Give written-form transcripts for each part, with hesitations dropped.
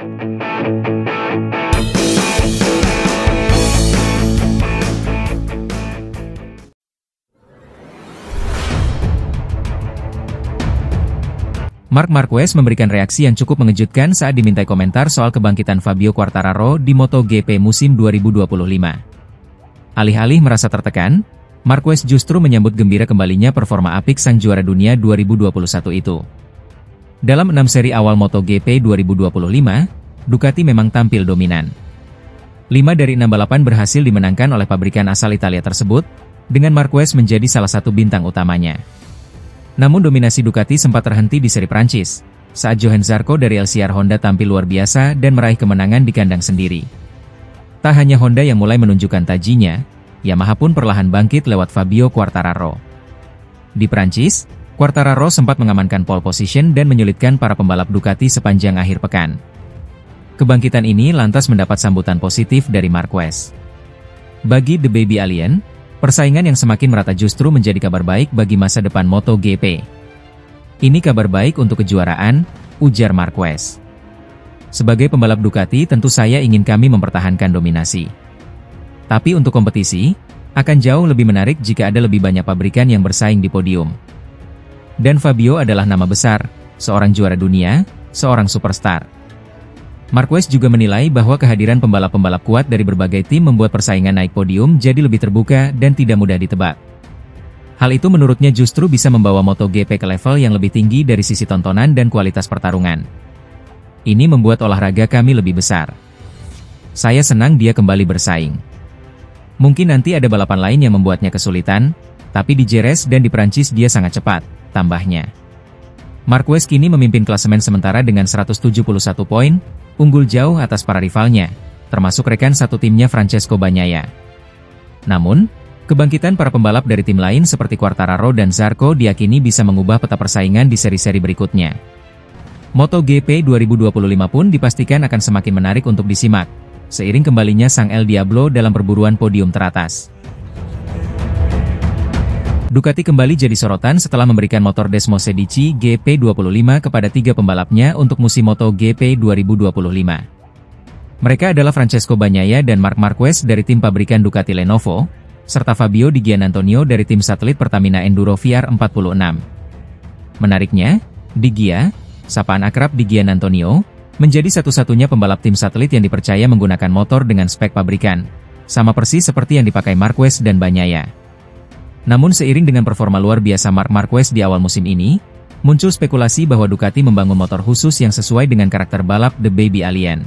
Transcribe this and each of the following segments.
Marc Marquez memberikan reaksi yang cukup mengejutkan saat dimintai komentar soal kebangkitan Fabio Quartararo di MotoGP musim 2025. Alih-alih merasa tertekan, Marquez justru menyambut gembira kembalinya performa apik sang juara dunia 2021 itu. Dalam 6 seri awal MotoGP 2025, Ducati memang tampil dominan. 5 dari 6 balapan berhasil dimenangkan oleh pabrikan asal Italia tersebut, dengan Marquez menjadi salah satu bintang utamanya. Namun dominasi Ducati sempat terhenti di seri Prancis, saat Johann Zarco dari LCR Honda tampil luar biasa dan meraih kemenangan di kandang sendiri. Tak hanya Honda yang mulai menunjukkan tajinya, Yamaha pun perlahan bangkit lewat Fabio Quartararo. Di Prancis, Quartararo sempat mengamankan pole position dan menyulitkan para pembalap Ducati sepanjang akhir pekan. Kebangkitan ini lantas mendapat sambutan positif dari Marquez. Bagi The Baby Alien, persaingan yang semakin merata justru menjadi kabar baik bagi masa depan MotoGP. Ini kabar baik untuk kejuaraan, ujar Marquez. Sebagai pembalap Ducati tentu saya ingin kami mempertahankan dominasi. Tapi untuk kompetisi, akan jauh lebih menarik jika ada lebih banyak pabrikan yang bersaing di podium. Dan Fabio adalah nama besar, seorang juara dunia, seorang superstar. Marquez juga menilai bahwa kehadiran pembalap-pembalap kuat dari berbagai tim membuat persaingan naik podium jadi lebih terbuka dan tidak mudah ditebak. Hal itu menurutnya justru bisa membawa MotoGP ke level yang lebih tinggi dari sisi tontonan dan kualitas pertarungan. Ini membuat olahraga kami lebih besar. Saya senang dia kembali bersaing. Mungkin nanti ada balapan lain yang membuatnya kesulitan, tapi di Jerez dan di Prancis dia sangat cepat, tambahnya. Marquez kini memimpin klasemen sementara dengan 171 poin, unggul jauh atas para rivalnya, termasuk rekan satu timnya Francesco Bagnaia. Namun, kebangkitan para pembalap dari tim lain seperti Quartararo dan Zarco diyakini bisa mengubah peta persaingan di seri-seri berikutnya. MotoGP 2025 pun dipastikan akan semakin menarik untuk disimak, seiring kembalinya sang El Diablo dalam perburuan podium teratas. Ducati kembali jadi sorotan setelah memberikan motor Desmosedici GP25 kepada 3 pembalapnya untuk musim MotoGP 2025. Mereka adalah Francesco Bagnaia dan Marc Marquez dari tim pabrikan Ducati Lenovo, serta Fabio Di Giannantonio dari tim satelit Pertamina Enduro VR46. Menariknya, Di Gia, sapaan akrab Di Giannantonio, menjadi satu-satunya pembalap tim satelit yang dipercaya menggunakan motor dengan spek pabrikan, sama persis seperti yang dipakai Marquez dan Bagnaia. Namun seiring dengan performa luar biasa Marc Marquez di awal musim ini, muncul spekulasi bahwa Ducati membangun motor khusus yang sesuai dengan karakter balap The Baby Alien.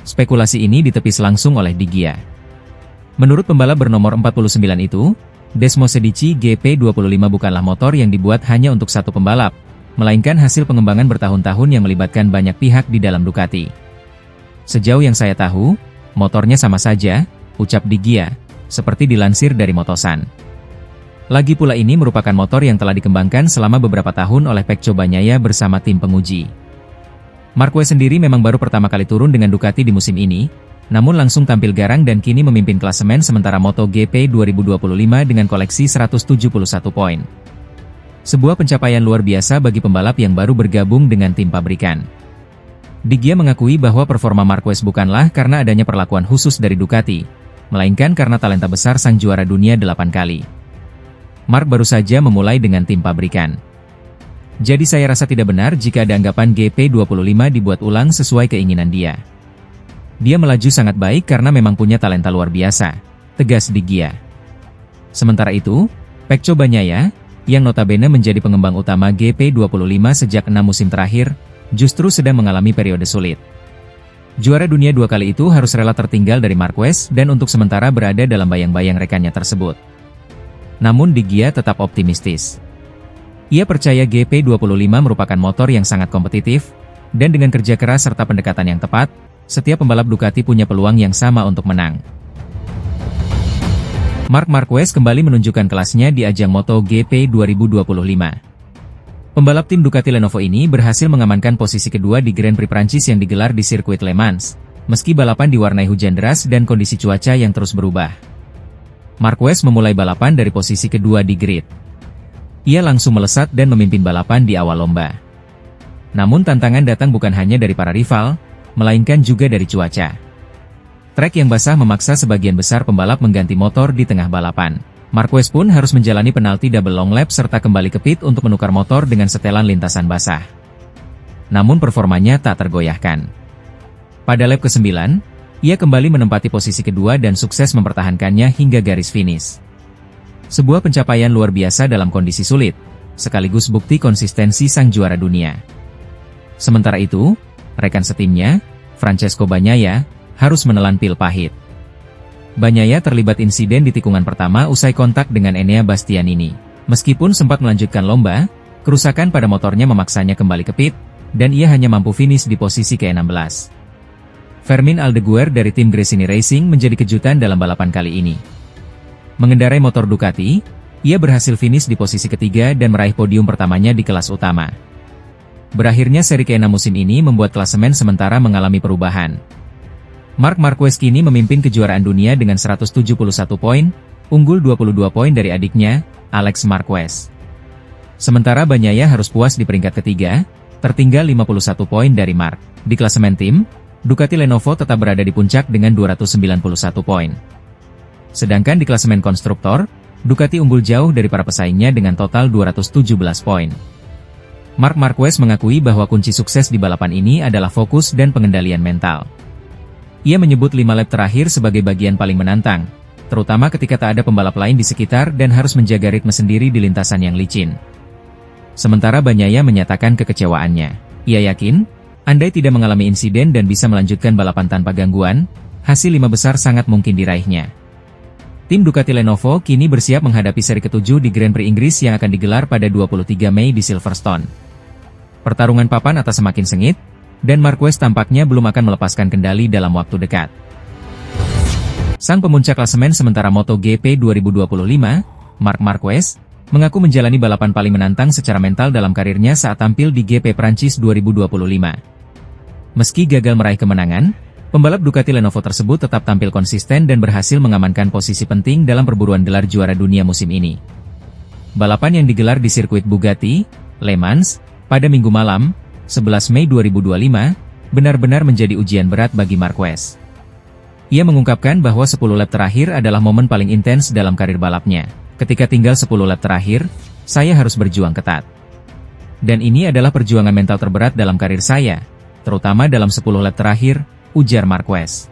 Spekulasi ini ditepis langsung oleh Di Gia. Menurut pembalap bernomor 49 itu, Desmosedici GP25 bukanlah motor yang dibuat hanya untuk satu pembalap, melainkan hasil pengembangan bertahun-tahun yang melibatkan banyak pihak di dalam Ducati. Sejauh yang saya tahu, motornya sama saja, ucap Di Gia, seperti dilansir dari Motosan. Lagi pula ini merupakan motor yang telah dikembangkan selama beberapa tahun oleh Pecco Bagnaia bersama tim penguji. Marquez sendiri memang baru pertama kali turun dengan Ducati di musim ini, namun langsung tampil garang dan kini memimpin klasemen sementara MotoGP 2025 dengan koleksi 171 poin. Sebuah pencapaian luar biasa bagi pembalap yang baru bergabung dengan tim pabrikan. Di Gia mengakui bahwa performa Marquez bukanlah karena adanya perlakuan khusus dari Ducati, melainkan karena talenta besar sang juara dunia 8 kali. Marc baru saja memulai dengan tim pabrikan. Jadi saya rasa tidak benar jika ada anggapan GP25 dibuat ulang sesuai keinginan dia. Dia melaju sangat baik karena memang punya talenta luar biasa, tegas Di Gia. Sementara itu, Pecco Bagnaia, yang notabene menjadi pengembang utama GP25 sejak 6 musim terakhir, justru sedang mengalami periode sulit. Juara dunia 2 kali itu harus rela tertinggal dari Marquez dan untuk sementara berada dalam bayang-bayang rekannya tersebut. Namun Di Gia tetap optimistis. Ia percaya GP25 merupakan motor yang sangat kompetitif, dan dengan kerja keras serta pendekatan yang tepat, setiap pembalap Ducati punya peluang yang sama untuk menang. Marc Marquez kembali menunjukkan kelasnya di ajang MotoGP 2025. Pembalap tim Ducati Lenovo ini berhasil mengamankan posisi kedua di Grand Prix Prancis yang digelar di sirkuit Le Mans, meski balapan diwarnai hujan deras dan kondisi cuaca yang terus berubah. Marquez memulai balapan dari posisi kedua di grid. Ia langsung melesat dan memimpin balapan di awal lomba. Namun tantangan datang bukan hanya dari para rival, melainkan juga dari cuaca. Trek yang basah memaksa sebagian besar pembalap mengganti motor di tengah balapan. Marquez pun harus menjalani penalti double long lap serta kembali ke pit untuk menukar motor dengan setelan lintasan basah. Namun performanya tak tergoyahkan. Pada lap ke-9, ia kembali menempati posisi kedua dan sukses mempertahankannya hingga garis finish. Sebuah pencapaian luar biasa dalam kondisi sulit, sekaligus bukti konsistensi sang juara dunia. Sementara itu, rekan setimnya, Francesco Bagnaia, harus menelan pil pahit. Bagnaia terlibat insiden di tikungan pertama usai kontak dengan Enea Bastianini. Meskipun sempat melanjutkan lomba, kerusakan pada motornya memaksanya kembali ke pit, dan ia hanya mampu finish di posisi ke-16. Fermin Aldeguer dari tim Gresini Racing menjadi kejutan dalam balapan kali ini. Mengendarai motor Ducati, ia berhasil finish di posisi ketiga dan meraih podium pertamanya di kelas utama. Berakhirnya seri ke-6 musim ini membuat klasemen sementara mengalami perubahan. Marc Marquez kini memimpin kejuaraan dunia dengan 171 poin, unggul 22 poin dari adiknya, Alex Marquez. Sementara Bagnaia harus puas di peringkat ketiga, tertinggal 51 poin dari Marc. Di klasemen tim, Ducati Lenovo tetap berada di puncak dengan 291 poin. Sedangkan di klasemen konstruktor, Ducati unggul jauh dari para pesaingnya dengan total 217 poin. Marc Marquez mengakui bahwa kunci sukses di balapan ini adalah fokus dan pengendalian mental. Ia menyebut 5 lap terakhir sebagai bagian paling menantang, terutama ketika tak ada pembalap lain di sekitar dan harus menjaga ritme sendiri di lintasan yang licin. Sementara Bagnaia menyatakan kekecewaannya. Ia yakin, andai tidak mengalami insiden dan bisa melanjutkan balapan tanpa gangguan, hasil 5 besar sangat mungkin diraihnya. Tim Ducati Lenovo kini bersiap menghadapi seri ke-7 di Grand Prix Inggris yang akan digelar pada 23 Mei di Silverstone. Pertarungan papan atas semakin sengit, dan Marquez tampaknya belum akan melepaskan kendali dalam waktu dekat. Sang pemuncak klasemen sementara MotoGP 2025, Marc Marquez, mengaku menjalani balapan paling menantang secara mental dalam karirnya saat tampil di GP Prancis 2025. Meski gagal meraih kemenangan, pembalap Ducati Lenovo tersebut tetap tampil konsisten dan berhasil mengamankan posisi penting dalam perburuan gelar juara dunia musim ini. Balapan yang digelar di sirkuit Bugatti, Le Mans, pada Minggu malam, 11 Mei 2025, benar-benar menjadi ujian berat bagi Marquez. Ia mengungkapkan bahwa 10 lap terakhir adalah momen paling intens dalam karir balapnya. Ketika tinggal 10 lap terakhir, saya harus berjuang ketat. Dan ini adalah perjuangan mental terberat dalam karir saya, terutama dalam 10 lap terakhir, ujar Marquez.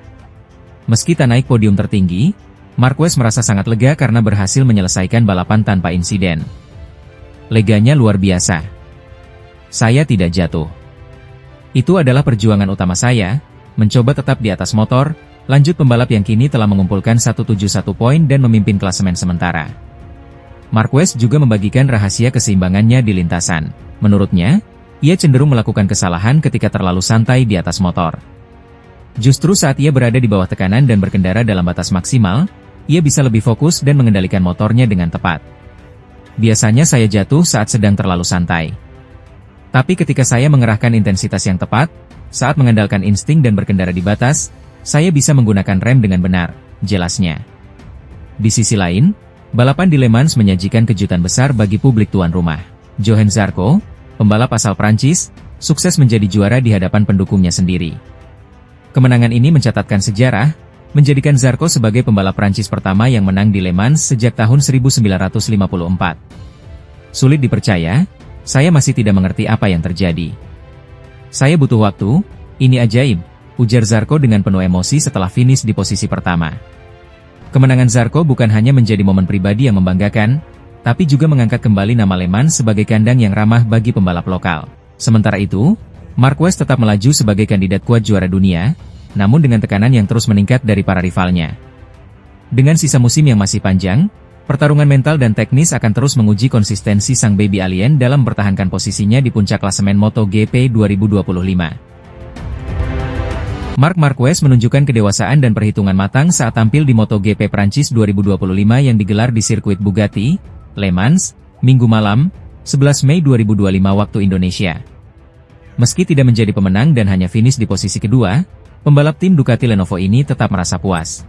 Meski tak naik podium tertinggi, Marquez merasa sangat lega karena berhasil menyelesaikan balapan tanpa insiden. Leganya luar biasa. Saya tidak jatuh. Itu adalah perjuangan utama saya, mencoba tetap di atas motor, lanjut pembalap yang kini telah mengumpulkan 171 poin dan memimpin klasemen sementara. Marquez juga membagikan rahasia keseimbangannya di lintasan. Menurutnya, ia cenderung melakukan kesalahan ketika terlalu santai di atas motor. Justru saat ia berada di bawah tekanan dan berkendara dalam batas maksimal, ia bisa lebih fokus dan mengendalikan motornya dengan tepat. Biasanya saya jatuh saat sedang terlalu santai. Tapi ketika saya mengerahkan intensitas yang tepat, saat mengandalkan insting dan berkendara di batas, saya bisa menggunakan rem dengan benar, jelasnya. Di sisi lain, balapan di Le Mans menyajikan kejutan besar bagi publik tuan rumah. Johann Zarco, pembalap asal Prancis, sukses menjadi juara di hadapan pendukungnya sendiri. Kemenangan ini mencatatkan sejarah, menjadikan Zarco sebagai pembalap Prancis pertama yang menang di Le Mans sejak tahun 1954. Sulit dipercaya, saya masih tidak mengerti apa yang terjadi. Saya butuh waktu, ini ajaib, ujar Zarco dengan penuh emosi setelah finish di posisi pertama. Kemenangan Zarco bukan hanya menjadi momen pribadi yang membanggakan, tapi juga mengangkat kembali nama Le Mans sebagai kandang yang ramah bagi pembalap lokal. Sementara itu, Marquez tetap melaju sebagai kandidat kuat juara dunia, namun dengan tekanan yang terus meningkat dari para rivalnya. Dengan sisa musim yang masih panjang, pertarungan mental dan teknis akan terus menguji konsistensi sang baby alien dalam mempertahankan posisinya di puncak klasemen MotoGP 2025. Marc Marquez menunjukkan kedewasaan dan perhitungan matang saat tampil di MotoGP Prancis 2025 yang digelar di sirkuit Bugatti, Le Mans, Minggu malam, 11 Mei 2025 waktu Indonesia. Meski tidak menjadi pemenang dan hanya finish di posisi kedua, pembalap tim Ducati Lenovo ini tetap merasa puas.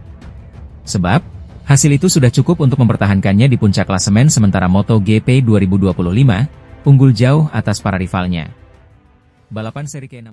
Sebab, hasil itu sudah cukup untuk mempertahankannya di puncak klasemen sementara MotoGP 2025, unggul jauh atas para rivalnya. Balapan seri ke-6